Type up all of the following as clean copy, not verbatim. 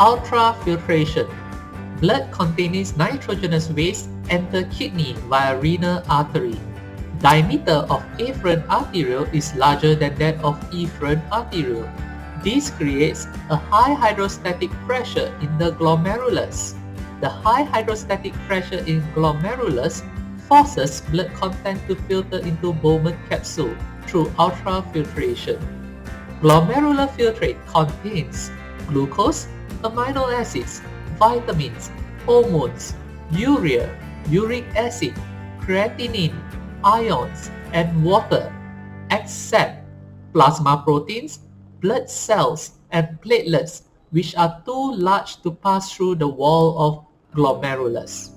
Ultrafiltration. Blood containing nitrogenous waste enter kidney via renal artery. Diameter of afferent arteriole is larger than that of efferent arteriole. This creates a high hydrostatic pressure in the glomerulus. The high hydrostatic pressure in glomerulus forces blood content to filter into Bowman capsule through ultrafiltration. Glomerular filtrate contains glucose, amino acids, vitamins, hormones, urea, uric acid, creatinine, ions, and water, except plasma proteins, blood cells, and platelets, which are too large to pass through the wall of glomerulus.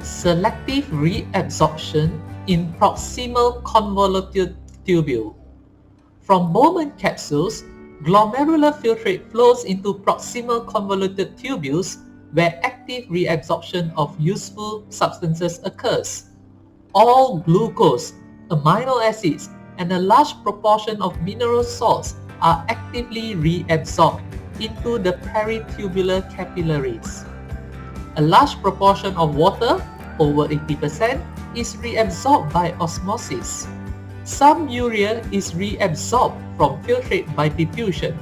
Selective reabsorption in proximal convoluted tubule. From Bowman capsules, glomerular filtrate flows into proximal convoluted tubules where active reabsorption of useful substances occurs. All glucose, amino acids, and a large proportion of mineral salts are actively reabsorbed into the peritubular capillaries. A large proportion of water, over 80%, is reabsorbed by osmosis. Some urea is reabsorbed from filtrate by diffusion.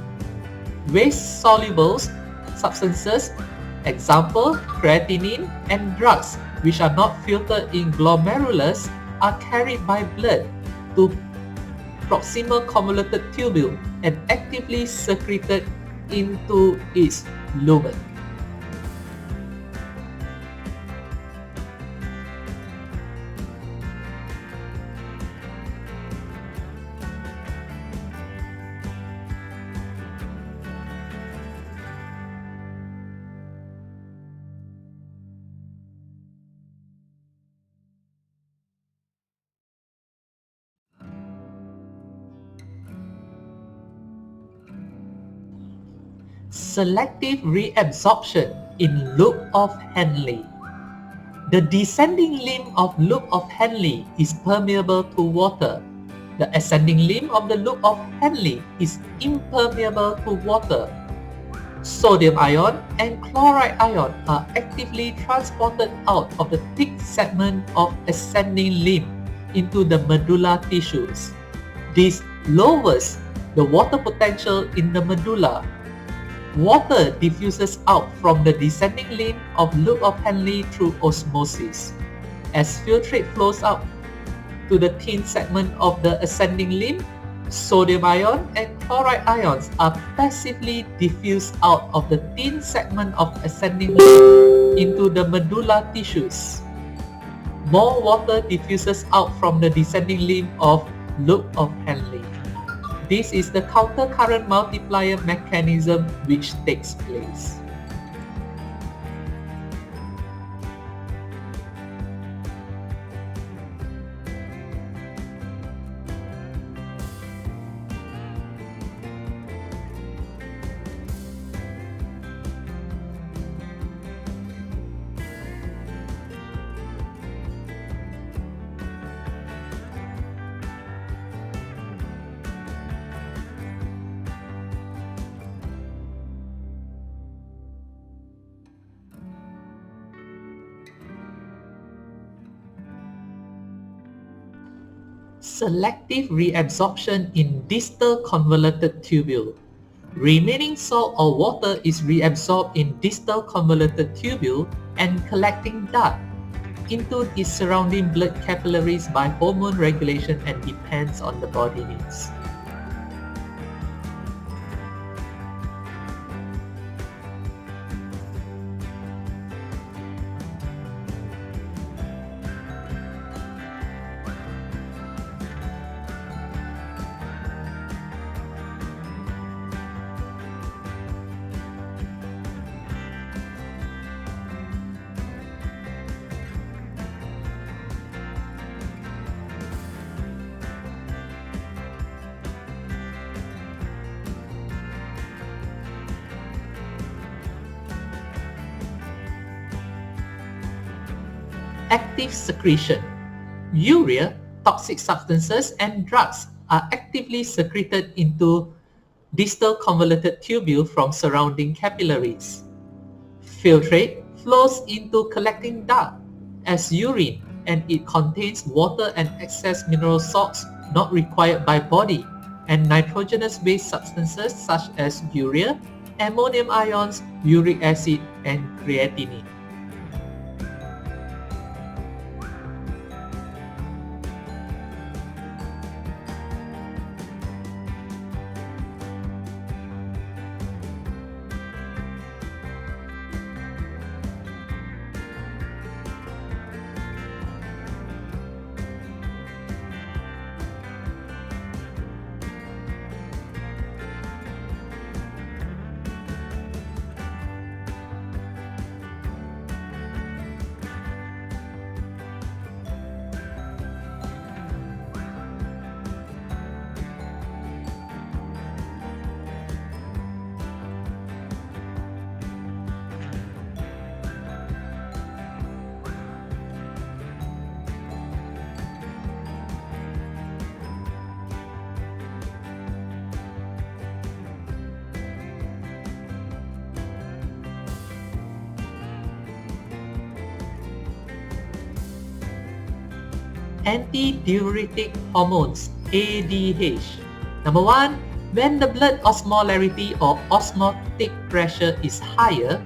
Waste-soluble substances, example creatinine, and drugs which are not filtered in glomerulus are carried by blood to proximal convoluted tubule and actively secreted into its lumen. Selective reabsorption in loop of Henle. The descending limb of loop of Henle is permeable to water. The ascending limb of the loop of Henle is impermeable to water. Sodium ion and chloride ion are actively transported out of the thick segment of ascending limb into the medulla tissues. This lowers the water potential in the medulla. Water diffuses out from the descending limb of loop of Henle through osmosis. As filtrate flows out to the thin segment of the ascending limb, sodium ion and chloride ions are passively diffused out of the thin segment of ascending limb into the medulla tissues. More water diffuses out from the descending limb of loop of Henle. This is the countercurrent multiplier mechanism which takes place. Selective reabsorption in distal convoluted tubule. Remaining salt or water is reabsorbed in distal convoluted tubule and collecting duct into its surrounding blood capillaries by hormone regulation and depends on the body needs. Active secretion. Urea, toxic substances, and drugs are actively secreted into distal convoluted tubule from surrounding capillaries. Filtrate flows into collecting duct as urine, and it contains water and excess mineral salts not required by body, and nitrogenous-based substances such as urea, ammonium ions, uric acid, and creatinine. Antidiuretic hormones, ADH. Number 1, when the blood osmolarity or osmotic pressure is higher,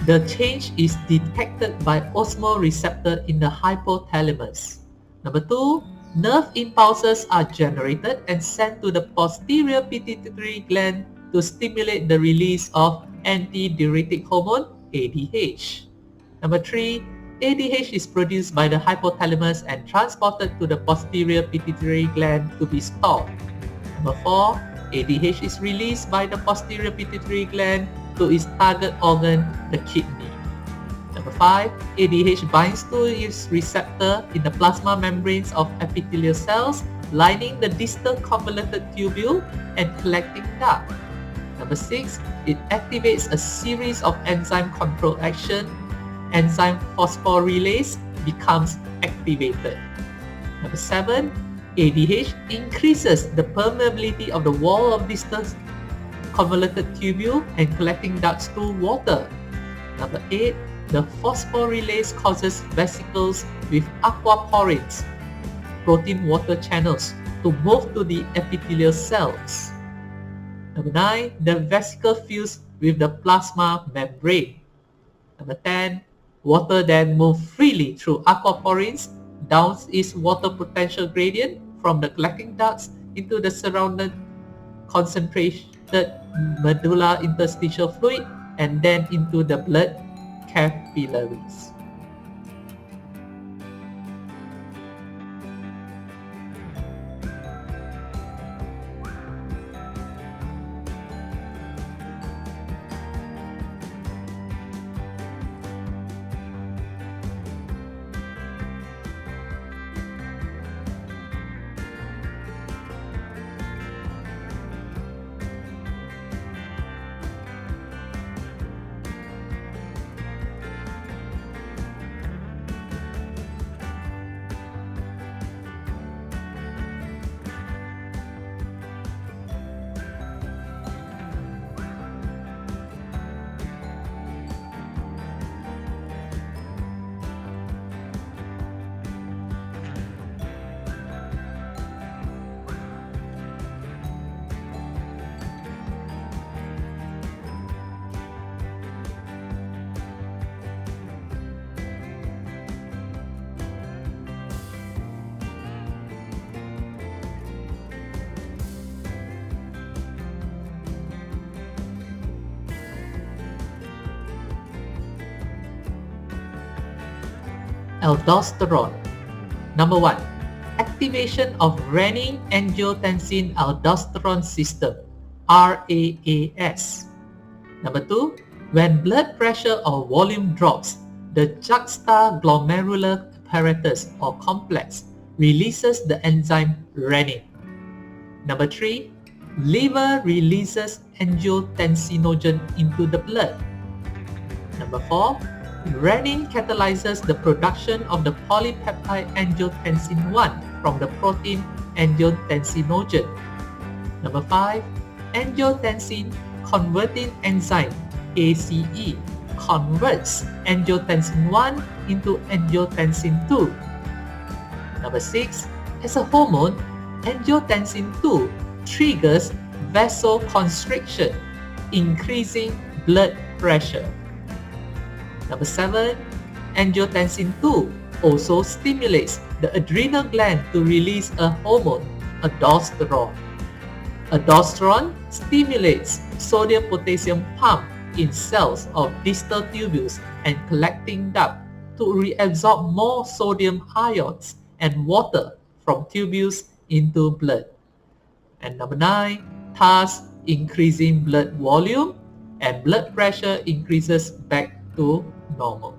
the change is detected by osmoreceptor in the hypothalamus. Number 2, nerve impulses are generated and sent to the posterior pituitary gland to stimulate the release of antidiuretic hormone, ADH. Number 3, ADH is produced by the hypothalamus and transported to the posterior pituitary gland to be stored. Number 4, ADH is released by the posterior pituitary gland to its target organ, the kidney. Number 5, ADH binds to its receptor in the plasma membranes of epithelial cells lining the distal convoluted tubule and collecting duct. Number 6, it activates a series of enzyme control action. Enzyme phosphorylase becomes activated. Number 7, ADH increases the permeability of the wall of distal convoluted tubule and collecting ducts to water. Number 8, the phosphorylase causes vesicles with aquaporins, protein water channels, to move to the epithelial cells. Number 9, the vesicle fills with the plasma membrane. Number 10, water then moves freely through aquaporins down its water potential gradient from the collecting ducts into the surrounded concentrated medulla interstitial fluid and then into the blood capillaries. Aldosterone. Number 1. Activation of renin-angiotensin-aldosterone system, RAAS. Number 2. When blood pressure or volume drops, the juxtaglomerular apparatus or complex releases the enzyme renin. Number 3. Liver releases angiotensinogen into the blood. Number 4. Renin catalyzes the production of the polypeptide angiotensin 1 from the protein angiotensinogen. Number 5. Angiotensin converting enzyme ACE converts angiotensin 1 into angiotensin 2. Number 6. As a hormone, angiotensin 2 triggers vasoconstriction, increasing blood pressure. Number 7. Angiotensin 2 also stimulates the adrenal gland to release a hormone, aldosterone. Aldosterone stimulates sodium-potassium pump in cells of distal tubules and collecting duct to reabsorb more sodium ions and water from tubules into blood. And number 9, thus increasing blood volume and blood pressure increases back to normal.